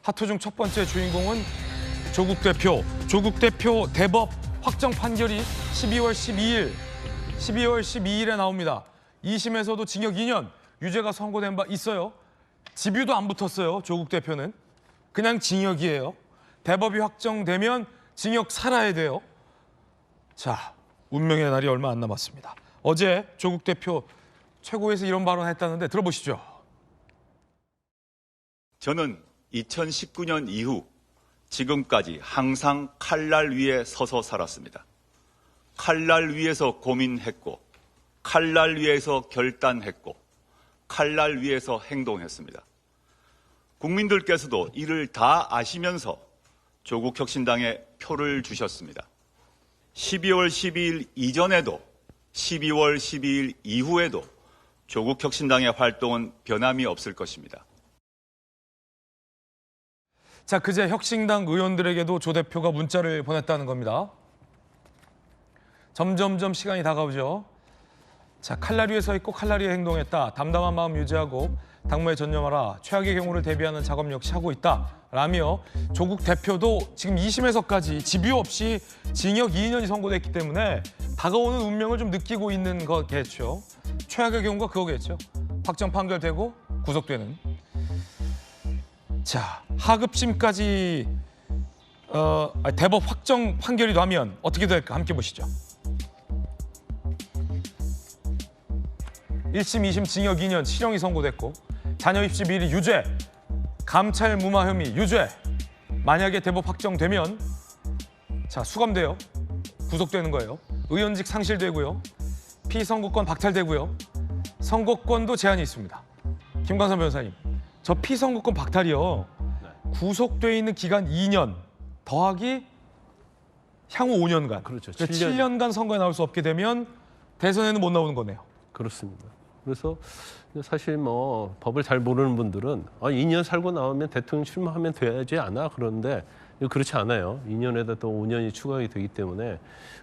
하트 중 첫 번째 주인공은 조국 대표. 조국 대표 대법 확정 판결이 12월 12일에 나옵니다. 2심에서도 징역 2년, 유죄가 선고된 바 있어요. 집유도 안 붙었어요, 조국 대표는. 그냥 징역이에요. 대법이 확정되면 징역 살아야 돼요. 자, 운명의 날이 얼마 안 남았습니다. 어제 조국 대표 최고위에서 이런 발언했다는데 들어보시죠. 저는 2019년 이후 지금까지 항상 칼날 위에 서서 살았습니다. 칼날 위에서 고민했고, 칼날 위에서 결단했고, 칼날 위에서 행동했습니다. 국민들께서도 이를 다 아시면서 조국 혁신당에 표를 주셨습니다. 12월 12일 이전에도 12월 12일 이후에도 조국 혁신당의 활동은 변함이 없을 것입니다. 자, 그제 혁신당 의원들에게도 조 대표가 문자를 보냈다는 겁니다. 점점점 시간이 다가오죠. 자, 칼날 위에 서 있고 칼날 위에 행동했다. 담담한 마음 유지하고 당무에 전념하라. 최악의 경우를 대비하는 작업 역시 하고 있다. 라며 조국 대표도 지금 2심에서까지 집유 없이 징역 2년이 선고됐기 때문에 다가오는 운명을 좀 느끼고 있는 거겠죠. 최악의 경우가 그거겠죠. 확정 판결되고 구속되는. 자, 하급심까지 대법 확정 판결이 나면 어떻게 될까 함께 보시죠. 1심, 2심 징역 2년 실형이 선고됐고 자녀 입시 비리 유죄, 감찰 무마 혐의 유죄. 만약에 대법 확정되면 자, 수감돼요. 구속되는 거예요. 의원직 상실되고요. 피선거권 박탈되고요. 선거권도 제한이 있습니다. 김광선 변호사님, 저 피선거권 박탈이요. 구속돼 있는 기간 2년 더하기 향후 5년간. 그렇죠. 7년간 선거에 나올 수 없게 되면 대선에는 못 나오는 거네요. 그렇습니다. 그래서 사실 뭐 법을 잘 모르는 분들은 2년 살고 나오면 대통령 출마하면 되지 않아? 그런데 그렇지 않아요. 2년에다 또 5년이 추가가 되기 때문에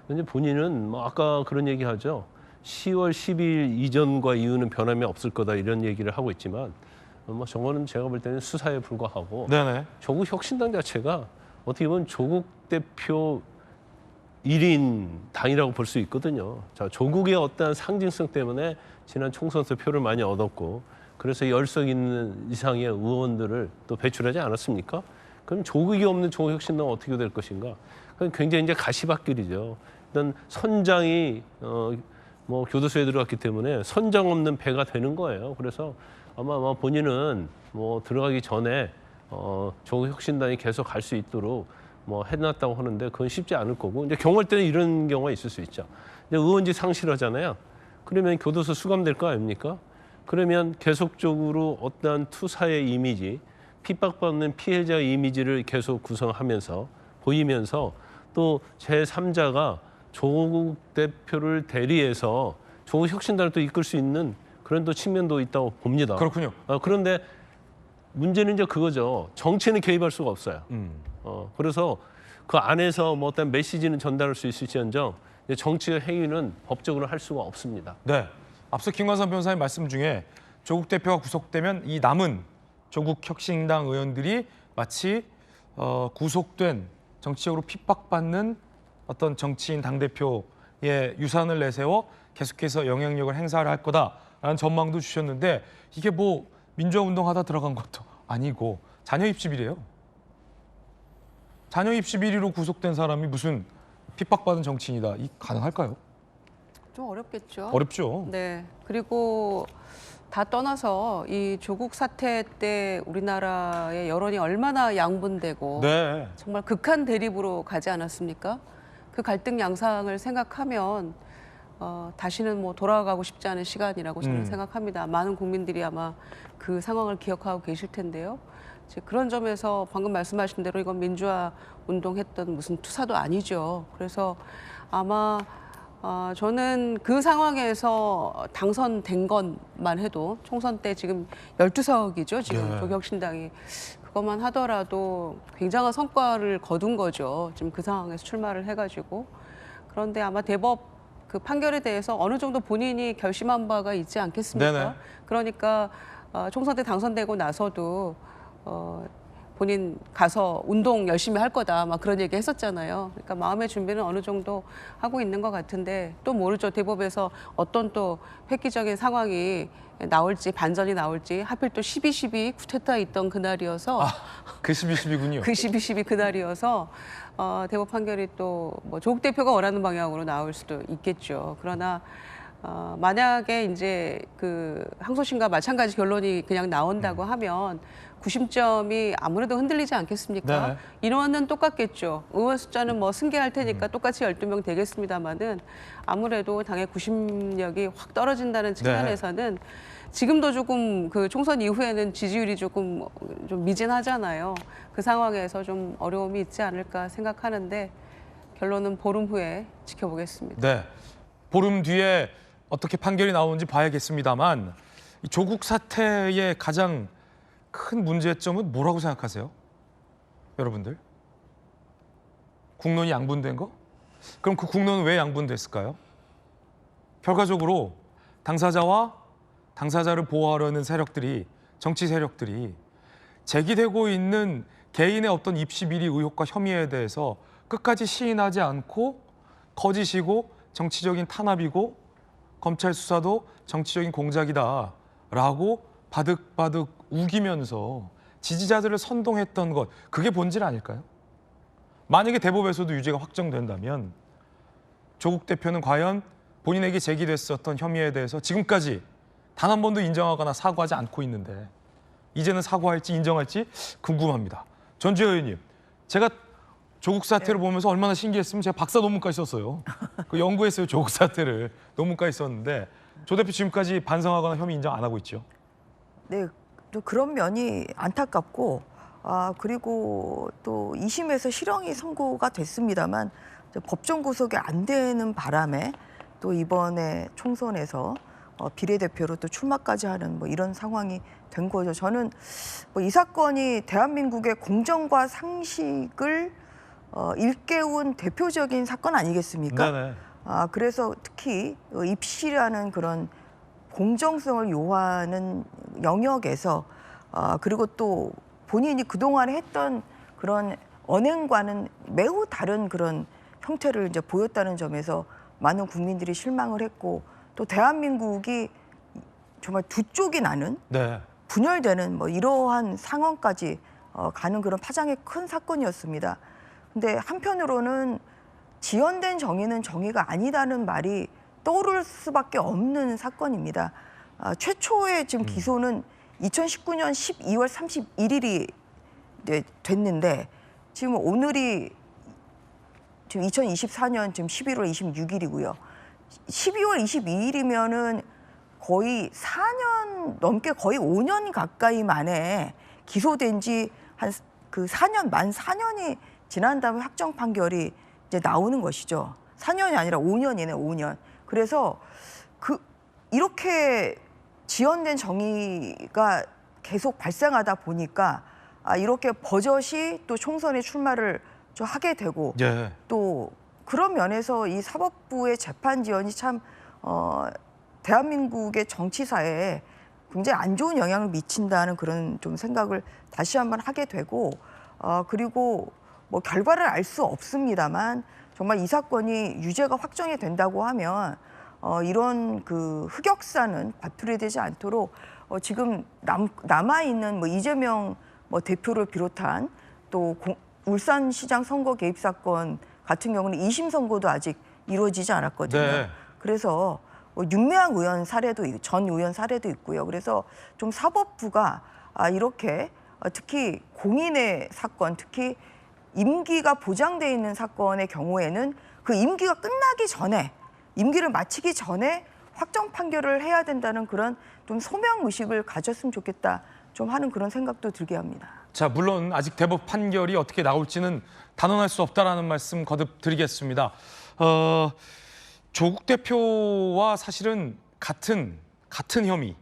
근데 본인은 뭐 아까 그런 얘기하죠. 10월 12일 이전과 이후는 변함이 없을 거다 이런 얘기를 하고 있지만 뭐 저거는 제가 볼 때는 수사에 불과하고 네네. 조국 혁신당 자체가 어떻게 보면 조국 대표 1인 당이라고 볼 수 있거든요. 자, 조국의 어떠한 상징성 때문에 지난 총선 때 표를 많이 얻었고 그래서 열석 있는 이상의 의원들을 또 배출하지 않았습니까? 그럼 조국이 없는 조국 혁신당은 어떻게 될 것인가? 그건 굉장히 이제 가시밭길이죠. 일단 선장이 뭐 교도소에 들어갔기 때문에 선장 없는 배가 되는 거예요. 그래서 아마 본인은 뭐 들어가기 전에 조국 혁신당이 계속 갈 수 있도록 뭐 해놨다고 하는데 그건 쉽지 않을 거고 이제 경우할 때는 이런 경우가 있을 수 있죠. 이제 의원직 상실하잖아요. 그러면 교도소 수감될 거 아닙니까? 그러면 계속적으로 어떠한 투사의 이미지, 핍박받는 피해자의 이미지를 계속 구성하면서 보이면서 또 제3자가 조국 대표를 대리해서 조국 혁신당을 또 이끌 수 있는 그런 또 측면도 있다고 봅니다. 그렇군요. 그런데 문제는 이제 그거죠. 정치는 개입할 수가 없어요. 그래서 그 안에서 뭐 어떤 메시지는 전달할 수 있을지언정 정치의 행위는 법적으로 할 수가 없습니다. 네. 앞서 김광선 변호사님 말씀 중에 조국 대표가 구속되면 이 남은 조국 혁신당 의원들이 마치 구속된 정치적으로 핍박받는 어떤 정치인 당대표의 유산을 내세워 계속해서 영향력을 행사를 할 거다라는 전망도 주셨는데 이게 뭐 민주화 운동하다 들어간 것도 아니고 자녀 입시 비리예요. 자녀 입시 비리로 구속된 사람이 무슨 핍박받은 정치인이다. 이 가능할까요? 좀 어렵겠죠. 어렵죠. 네. 그리고 다 떠나서 이 조국 사태 때 우리나라의 여론이 얼마나 양분되고 네. 정말 극한 대립으로 가지 않았습니까? 그 갈등 양상을 생각하면 다시는 뭐 돌아가고 싶지 않은 시간이라고 저는 생각합니다. 많은 국민들이 아마 그 상황을 기억하고 계실 텐데요. 그런 점에서 방금 말씀하신 대로 이건 민주화 운동했던 무슨 투사도 아니죠. 그래서 아마 저는 그 상황에서 당선된 것만 해도 총선 때 지금 12석이죠. 지금 네. 조국혁신당이. 그것만 하더라도 굉장한 성과를 거둔 거죠. 지금 그 상황에서 출마를 해가지고. 그런데 아마 대법 그 판결에 대해서 어느 정도 본인이 결심한 바가 있지 않겠습니까? 네네. 그러니까 총선 때 당선되고 나서도 본인 가서 운동 열심히 할 거다 막 그런 얘기 했었잖아요. 그러니까 마음의 준비는 어느 정도 하고 있는 것 같은데 또 모르죠. 대법에서 어떤 또 획기적인 상황이 나올지 반전이 나올지 하필 또 12.12 쿠데타 있던 그날이어서 그 12.12군요. 그 12.12 그날이어서 대법 판결이 또 뭐 조국 대표가 원하는 방향으로 나올 수도 있겠죠. 그러나 만약에 이제 그 항소심과 마찬가지 결론이 그냥 나온다고 하면 구심점이 아무래도 흔들리지 않겠습니까? 네. 인원은 똑같겠죠. 의원 숫자는 뭐 승계할 테니까 똑같이 12명 되겠습니다만은 아무래도 당의 구심력이 확 떨어진다는 측면에서는 지금도 조금 그 총선 이후에는 지지율이 조금 좀 미진하잖아요. 그 상황에서 좀 어려움이 있지 않을까 생각하는데 결론은 보름 후에 지켜보겠습니다. 네. 보름 뒤에 어떻게 판결이 나오는지 봐야겠습니다만 이 조국 사태의 가장 큰 문제점은 뭐라고 생각하세요? 여러분들? 국론이 양분된 거? 그럼 그 국론은 왜 양분됐을까요? 결과적으로 당사자와 당사자를 보호하려는 세력들이, 정치 세력들이 제기되고 있는 개인의 어떤 입시 비리 의혹과 혐의에 대해서 끝까지 시인하지 않고 거짓이고 정치적인 탄압이고 검찰 수사도 정치적인 공작이다라고 바득바득 우기면서 지지자들을 선동했던 것, 그게 본질 아닐까요? 만약에 대법에서도 유죄가 확정된다면 조국 대표는 과연 본인에게 제기됐었던 혐의에 대해서 지금까지 단 한 번도 인정하거나 사과하지 않고 있는데 이제는 사과할지 인정할지 궁금합니다. 전주혜 의원님, 제가 조국 사태를 보면서 얼마나 신기했으면 제가 박사 논문까지 썼어요. 그 연구했어요, 조국 사태를. 논문까지 썼는데 조 대표 지금까지 반성하거나 혐의 인정 안 하고 있죠? 네, 또 그런 면이 안타깝고 그리고 또 2심에서 실형이 선고가 됐습니다만 법정 구속이 안 되는 바람에 또 이번에 총선에서 비례대표로 또 출마까지 하는 뭐 이런 상황이 된 거죠. 저는 뭐 이 사건이 대한민국의 공정과 상식을 일깨운 대표적인 사건 아니겠습니까? 네네. 그래서 특히 입시라는 그런 공정성을 요하는 영역에서 그리고 또 본인이 그동안 했던 그런 언행과는 매우 다른 그런 형태를 이제 보였다는 점에서 많은 국민들이 실망을 했고 또 대한민국이 정말 두 쪽이 나는 네. 분열되는 뭐 이러한 상황까지 가는 그런 파장의 큰 사건이었습니다. 근데 한편으로는 지연된 정의는 정의가 아니다는 말이 떠오를 수밖에 없는 사건입니다. 최초의 지금 기소는 2019년 12월 31일이 됐는데 지금 오늘이 지금 2024년 지금 11월 26일이고요. 12월 22일이면은 거의 4년 넘게 거의 5년 가까이 만에 기소된 지 한 그 4년 만 4년이 지난 다음에 확정 판결이 이제 나오는 것이죠. 4년이 아니라 5년이네, 5년. 그래서 이렇게 지연된 정의가 계속 발생하다 보니까 이렇게 버젓이 또 총선에 출마를 좀 하게 되고 예. 또 그런 면에서 이 사법부의 재판 지연이 참 대한민국의 정치사에 굉장히 안 좋은 영향을 미친다는 그런 좀 생각을 다시 한번 하게 되고 그리고 뭐 결과를 알 수 없습니다만 정말 이 사건이 유죄가 확정이 된다고 하면 이런 그 흑역사는 바투리되지 않도록 지금 남아 있는 뭐 이재명 뭐 대표를 비롯한 또 울산시장 선거 개입 사건 같은 경우는 2심 선고도 아직 이루어지지 않았거든요. 네. 그래서 윤미향 의원 사례도 전 의원 사례도 있고요. 그래서 좀 사법부가 이렇게 특히 공인의 사건, 특히 임기가 보장돼 있는 사건의 경우에는 그 임기가 끝나기 전에 임기를 마치기 전에 확정 판결을 해야 된다는 그런 좀 소명 의식을 가졌으면 좋겠다 좀 하는 그런 생각도 들게 합니다. 자, 물론 아직 대법 판결이 어떻게 나올지는 단언할 수 없다라는 말씀 거듭 드리겠습니다. 조국 대표와 사실은 같은 혐의,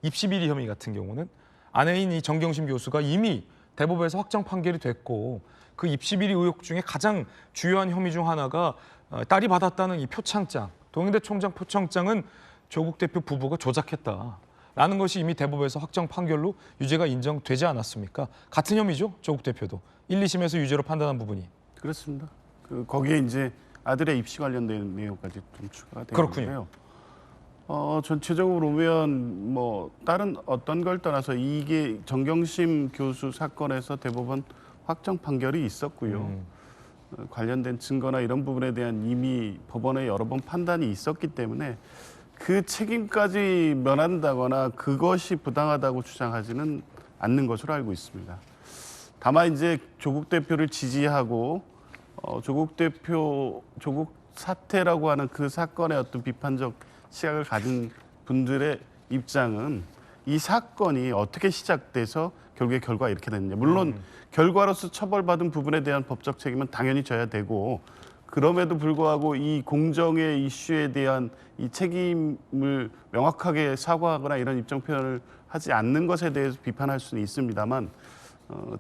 입시 비리 혐의 같은 경우는 아내인 이 정경심 교수가 이미 대법에서 확정 판결이 됐고 그 입시 비리 의혹 중에 가장 주요한 혐의 중 하나가 딸이 받았다는 이 표창장, 동행대 총장 표창장은 조국 대표 부부가 조작했다. 라는 것이 이미 대법에서 확정 판결로 유죄가 인정되지 않았습니까? 같은 혐의죠, 조국 대표도. 1, 2심에서 유죄로 판단한 부분이. 그렇습니다. 거기에 이제 아들의 입시 관련된 내용까지 좀 추가가 그렇군요. 되는데요. 전체적으로 보면 뭐 다른 어떤 걸 떠나서 이게 정경심 교수 사건에서 대법원 확정 판결이 있었고요. 관련된 증거나 이런 부분에 대한 이미 법원의 여러 번 판단이 있었기 때문에 그 책임까지 면한다거나 그것이 부당하다고 주장하지는 않는 것으로 알고 있습니다. 다만 이제 조국 대표를 지지하고 조국 사태라고 하는 그 사건의 어떤 비판적 시각을 가진 분들의 입장은 이 사건이 어떻게 시작돼서 결국에 결과가 이렇게 됐느냐. 물론 결과로서 처벌받은 부분에 대한 법적 책임은 당연히 져야 되고 그럼에도 불구하고 이 공정의 이슈에 대한 이 책임을 명확하게 사과하거나 이런 입장 표현을 하지 않는 것에 대해서 비판할 수는 있습니다만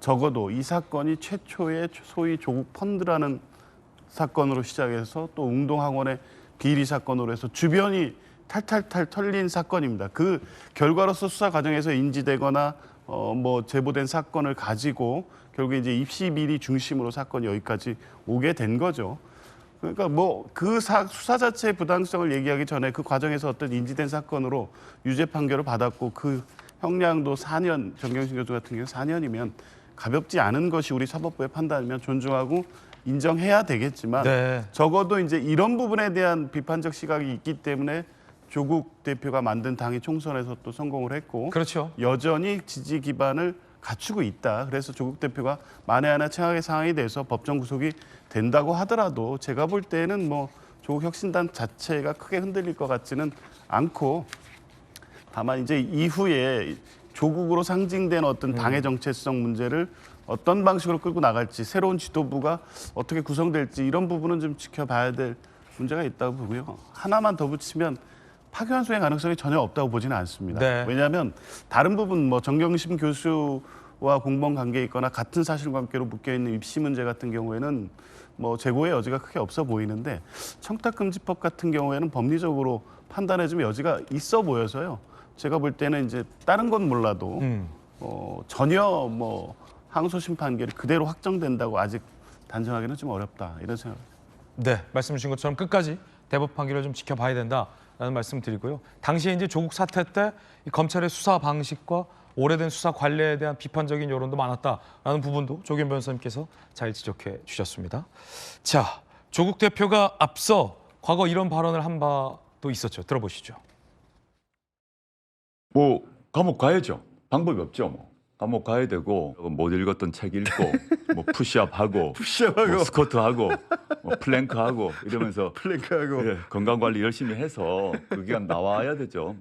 적어도 이 사건이 최초의 소위 조국 펀드라는 사건으로 시작해서 또 웅동학원의 비리 사건으로 해서 주변이 탈탈탈 털린 사건입니다. 그 결과로서 수사 과정에서 인지되거나 뭐 제보된 사건을 가지고 결국에 이제 입시 비리 중심으로 사건이 여기까지 오게 된 거죠. 그러니까 뭐 그 수사 자체의 부당성을 얘기하기 전에 그 과정에서 어떤 인지된 사건으로 유죄 판결을 받았고 그 형량도 4년, 정경심 교수 같은 경우 4년이면 가볍지 않은 것이 우리 사법부의 판단이면 존중하고 인정해야 되겠지만 네. 적어도 이제 이런 부분에 대한 비판적 시각이 있기 때문에 조국 대표가 만든 당이 총선에서 또 성공을 했고 그렇죠. 여전히 지지 기반을 갖추고 있다. 그래서 조국 대표가 만에 하나 최악의 상황이 돼서 법정 구속이 된다고 하더라도 제가 볼 때는 뭐 조국 혁신당 자체가 크게 흔들릴 것 같지는 않고 다만 이제 이후에 조국으로 상징된 어떤 당의 정체성 문제를 어떤 방식으로 끌고 나갈지 새로운 지도부가 어떻게 구성될지 이런 부분은 좀 지켜봐야 될 문제가 있다고 보고요. 하나만 더 붙이면 파기환송의 가능성이 전혀 없다고 보지는 않습니다. 네. 왜냐하면 다른 부분 뭐 정경심 교수와 공무원 관계에 있거나 같은 사실관계로 묶여있는 입시 문제 같은 경우에는 뭐 재고의 여지가 크게 없어 보이는데 청탁금지법 같은 경우에는 법리적으로 판단해주면 여지가 있어 보여서요. 제가 볼 때는 이제 다른 건 몰라도 전혀 뭐 항소심 판결이 그대로 확정된다고 아직 단정하기는 좀 어렵다 이런 생각. 네, 말씀 주신 것처럼 끝까지 대법 판결을 좀 지켜봐야 된다라는 말씀 드리고요. 당시에 이제 조국 사태 때 이 검찰의 수사 방식과 오래된 수사 관례에 대한 비판적인 여론도 많았다라는 부분도 조규현 변호사님께서 잘 지적해 주셨습니다. 자, 조국 대표가 앞서 과거 이런 발언을 한 바도 있었죠. 들어보시죠. 뭐 감옥 가야죠. 방법이 없죠. 뭐 감옥 가야 되고 못 읽었던 책 읽고 뭐 푸시업하고 뭐 스쿼트하고 뭐 플랭크하고 이러면서 예, 건강 관리 열심히 해서 그 기간 나와야 되죠.